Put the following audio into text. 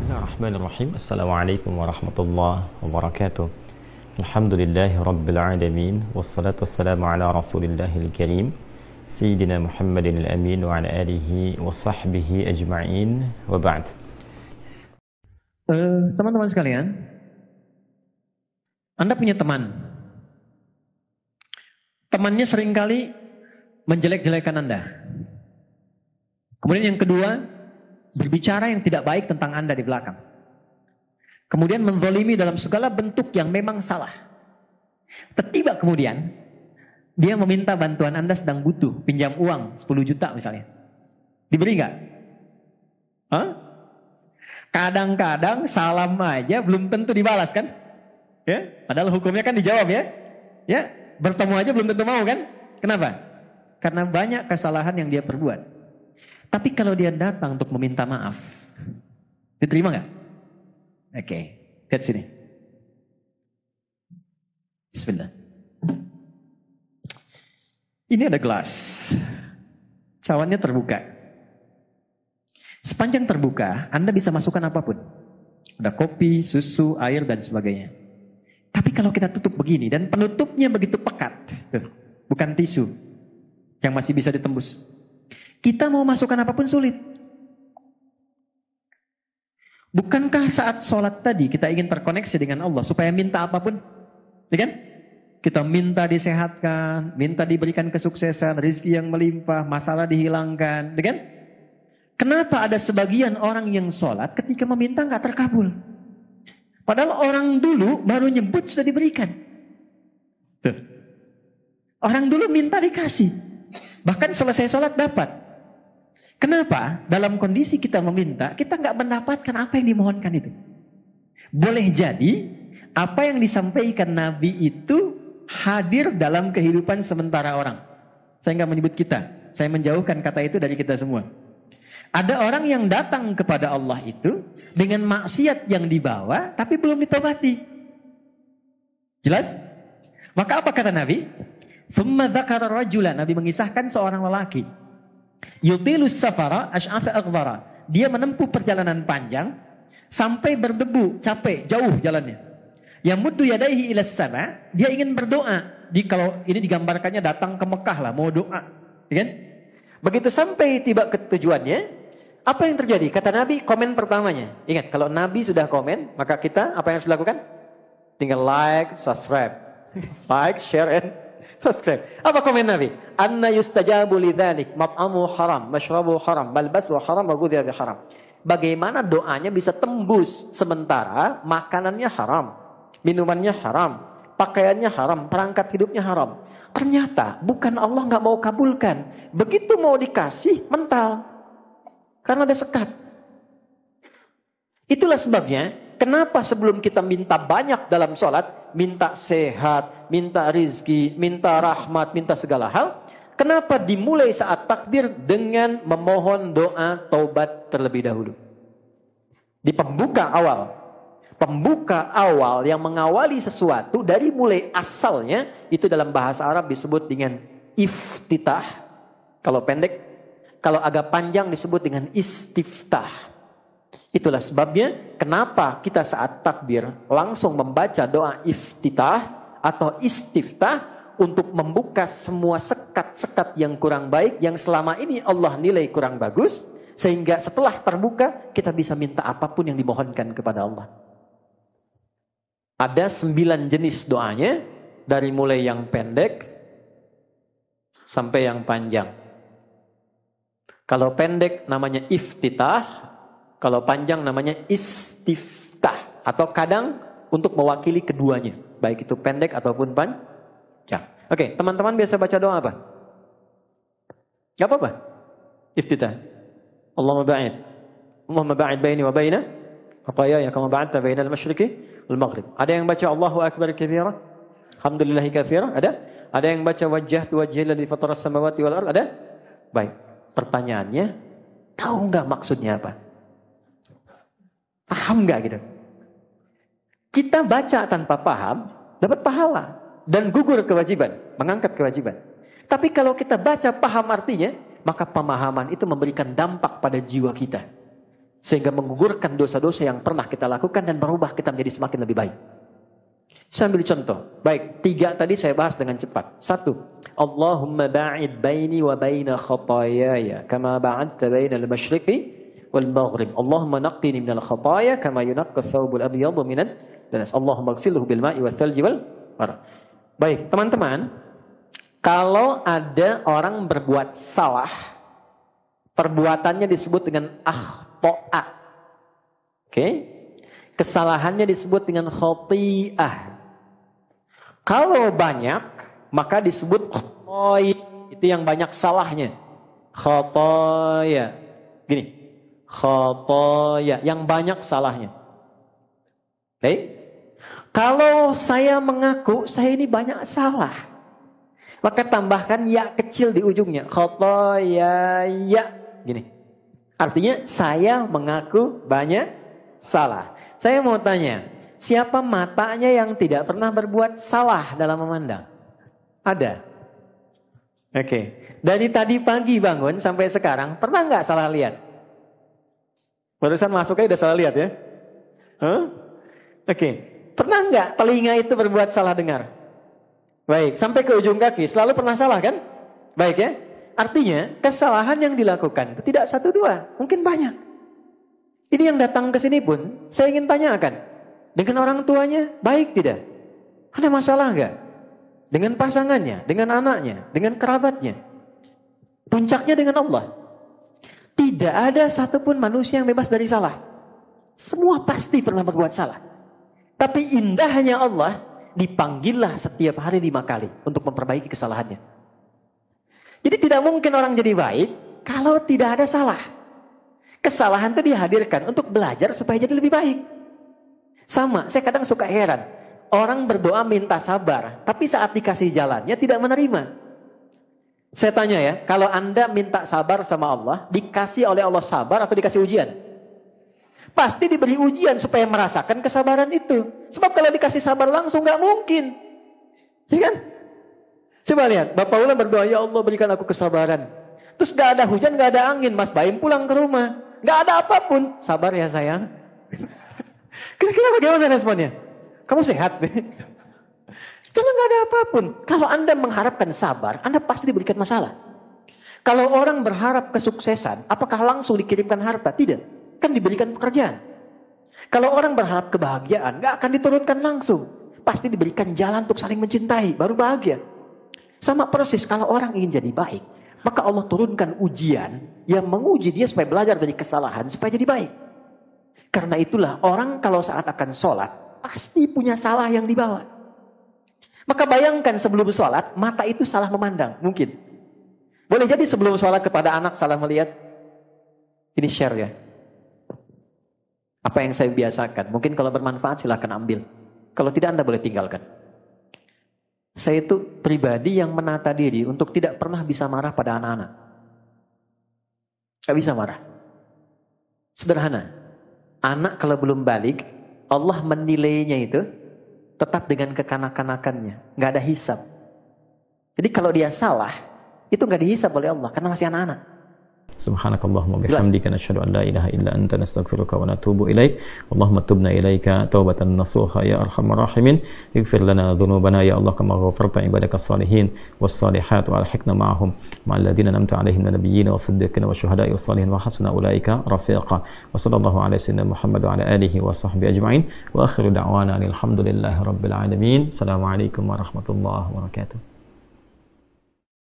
Bismillahirrahmanirrahim. Assalamualaikum warahmatullahi wabarakatuh. Alhamdulillahi rabbil alamin. Wassalatu wassalamu ala rasulillahil karim Sayyidina Muhammadin al-amin wa ala alihi wa sahbihi ajma'in. Wa ba'd. Teman-teman sekalian, Anda punya teman. Temannya seringkali menjelek-jelekan Anda. Kemudian yang kedua, berbicara yang tidak baik tentang Anda di belakang. Kemudian menzalimi dalam segala bentuk yang memang salah. Tiba kemudian, dia meminta bantuan Anda sedang butuh, pinjam uang 10 juta misalnya. Diberi nggak? Hah? Kadang-kadang salam aja belum tentu dibalas kan? Ya, padahal hukumnya kan dijawab ya. Ya, bertemu aja belum tentu mau kan? Kenapa? Karena banyak kesalahan yang dia perbuat. Tapi kalau dia datang untuk meminta maaf, diterima nggak? Oke, lihat sini. Bismillah. Ini ada gelas. Cawannya terbuka. Sepanjang terbuka, Anda bisa masukkan apapun. Ada kopi, susu, air, dan sebagainya. Tapi kalau kita tutup begini, dan penutupnya begitu pekat, tuh, bukan tisu, yang masih bisa ditembus. Kita mau masukkan apapun sulit. Bukankah saat sholat tadi kita ingin terkoneksi dengan Allah supaya minta apapun? Ya kan? Kita minta disehatkan, minta diberikan kesuksesan, rezeki yang melimpah, masalah dihilangkan. Ya kan? Kenapa ada sebagian orang yang sholat ketika meminta nggak terkabul? Padahal orang dulu baru nyebut sudah diberikan. Tuh. Orang dulu minta dikasih. Bahkan selesai sholat dapat. Kenapa? Dalam kondisi kita meminta, kita nggak mendapatkan apa yang dimohonkan itu. Boleh jadi, apa yang disampaikan Nabi itu hadir dalam kehidupan sementara orang. Saya nggak menyebut kita, saya menjauhkan kata itu dari kita semua. Ada orang yang datang kepada Allah itu dengan maksiat yang dibawa, tapi belum ditobati. Jelas? Maka apa kata Nabi? Thumma dzakara rajulan, Nabi mengisahkan seorang lelaki. Yutilus safara asy'atha aghbara. Dia menempuh perjalanan panjang sampai berdebu, capek, jauh jalannya. Yamuddu yadaihi ilas sama, dia ingin berdoa. Kalau ini digambarkannya datang ke Mekah lah, mau doa, ya kan? Begitu sampai tiba ke tujuannya, apa yang terjadi? Kata Nabi, komen pertamanya. Ingat, kalau Nabi sudah komen, maka kita apa yang harus dilakukan? Tinggal like, subscribe. Like, share, and subscribe. Apa komen Nabi? Anna yustajabu lidzalik mat'amu haram, mashrabu haram, malbasu haram, wa ghudhiya haram. Bagaimana doanya bisa tembus sementara makanannya haram, minumannya haram, pakaiannya haram, perangkat hidupnya haram. Ternyata bukan Allah nggak mau kabulkan. Begitu mau dikasih mental. Karena ada sekat. Itulah sebabnya kenapa sebelum kita minta banyak dalam sholat, minta sehat, minta rizki, minta rahmat, minta segala hal. Kenapa dimulai saat takbir dengan memohon doa taubat terlebih dahulu? Di pembuka awal. Pembuka awal yang mengawali sesuatu dari mulai asalnya, itu dalam bahasa Arab disebut dengan iftitah. Kalau pendek, kalau agak panjang disebut dengan istiftah. Itulah sebabnya kenapa kita saat takbir langsung membaca doa iftitah atau istiftah untuk membuka semua sekat-sekat yang kurang baik yang selama ini Allah nilai kurang bagus, sehingga setelah terbuka kita bisa minta apapun yang dimohonkan kepada Allah. Ada 9 jenis doanya, dari mulai yang pendek sampai yang panjang. Kalau pendek namanya iftitah, kalau panjang namanya istiftah. Atau kadang untuk mewakili keduanya. Baik itu pendek ataupun panjang. Oke, teman-teman biasa baca doa apa? Gak apa-apa. Iftitah. Allahumma ba'id. Allahumma ba'id baini wa baina khatayaya kama ba'adta baina al-masyriqi wal maghrib. Ada yang baca Allahu akbar kabira, alhamdulillahi katsira? Ada? Ada yang baca wajjahtu wajhiya alladzi fatara as-samawati wal ardh? Ada? Baik. Pertanyaannya, tahu enggak maksudnya apa? Paham enggak gitu? Kita baca tanpa paham, dapat pahala dan gugur kewajiban, mengangkat kewajiban. Tapi kalau kita baca paham artinya, maka pemahaman itu memberikan dampak pada jiwa kita. Sehingga menggugurkan dosa-dosa yang pernah kita lakukan dan merubah kita menjadi semakin lebih baik. Saya ambil contoh. Baik, 3 tadi saya bahas dengan cepat. 1. Allahumma ba'id baini wa baina khatayaya kama ba'adta baina al-masyriqi wal maghrib. Allahumma naqqini minal khataya kama yunaqqa thawbul abyadu minad danas. Allahumma ighsilhu bil ma'i wal thalji wal barad. Baik, teman-teman, kalau ada orang berbuat salah, perbuatannya disebut dengan akhto'a. Oke? Kesalahannya disebut dengan khoti'ah. Kalau banyak, maka disebut khotoy. Itu yang banyak salahnya. Khotoya. Gini. Khotoya. Yang banyak salahnya. Oke? Kalau saya mengaku, saya ini banyak salah. Maka tambahkan ya kecil di ujungnya. Khotoya. Ya. Gini. Artinya saya mengaku banyak salah. Saya mau tanya. Siapa matanya yang tidak pernah berbuat salah dalam memandang? Ada. Oke. Dari tadi pagi bangun sampai sekarang, pernah nggak salah lihat? Barusan masuknya udah salah lihat ya? Oke. Pernah nggak telinga itu berbuat salah dengar? Baik. Sampai ke ujung kaki, selalu pernah salah kan? Baik ya? Artinya, kesalahan yang dilakukan itu tidak 1, 2, mungkin banyak. Ini yang datang ke sini pun, saya ingin tanyakan. Dengan orang tuanya, baik tidak? Ada masalah enggak? Dengan pasangannya, dengan anaknya, dengan kerabatnya. Puncaknya dengan Allah. Tidak ada satupun manusia yang bebas dari salah. Semua pasti pernah berbuat salah. Tapi indahnya Allah, dipanggillah setiap hari 5 kali untuk memperbaiki kesalahannya. Jadi tidak mungkin orang jadi baik kalau tidak ada salah. Kesalahan itu dihadirkan untuk belajar supaya jadi lebih baik. Sama, saya kadang suka heran. Orang berdoa minta sabar, tapi saat dikasih jalannya tidak menerima. Saya tanya ya, kalau Anda minta sabar sama Allah, dikasih oleh Allah sabar atau dikasih ujian? Pasti diberi ujian supaya merasakan kesabaran itu. Sebab kalau dikasih sabar langsung nggak mungkin. Ya kan? Coba lihat, Bapak Ulam berdoa, ya Allah berikan aku kesabaran. Terus gak ada hujan, gak ada angin, Mas Baim pulang ke rumah. Gak ada apapun. Sabar ya sayang. Kira-kira bagaimana responnya? Kamu sehat? Karena gak ada apapun. Kalau Anda mengharapkan sabar, Anda pasti diberikan masalah. Kalau orang berharap kesuksesan, apakah langsung dikirimkan harta? Tidak. Kan diberikan pekerjaan. Kalau orang berharap kebahagiaan, gak akan diturunkan langsung. Pasti diberikan jalan untuk saling mencintai, baru bahagia. Sama persis kalau orang ingin jadi baik, maka Allah turunkan ujian yang menguji dia supaya belajar dari kesalahan, supaya jadi baik. Karena itulah orang kalau saat akan sholat, pasti punya salah yang dibawa. Maka bayangkan sebelum sholat, mata itu salah memandang. Mungkin. Boleh jadi sebelum sholat kepada anak salah melihat. Ini share ya. Apa yang saya biasakan. Mungkin kalau bermanfaat silahkan ambil. Kalau tidak Anda boleh tinggalkan. Saya itu pribadi yang menata diri untuk tidak pernah bisa marah pada anak-anak. Gak bisa marah. Sederhana. Anak kalau belum balik, Allah menilainya itu tetap dengan kekanak-kanakannya. Gak ada hisab. Jadi kalau dia salah, itu gak dihisab oleh Allah karena masih anak-anak. Subhanakallahumma bihamdika nasyhadu an la ilaha illa anta nastaghfiruka wa natubu ilaik. Allahumma tubna ilaika taubatan nasuha ya arhamar rahimin. Ighfir lana dhunubana ya Allah kama ghafarta ibadaka salihin was salihat wa alhiqna ma'ahum ma'al ladzina an'amta 'alaihim min nabiyyin wa siddiqin wa syuhada'i was salihin wa hasuna ulaika rafiqa. Wa sallallahu ala sayyidina Muhammad wa ala alihi wa sahbihi ajma'in. Wa akhiru da'wana alhamdulillahi rabbil alamin. Assalamualaikum warahmatullahi wabarakatuh.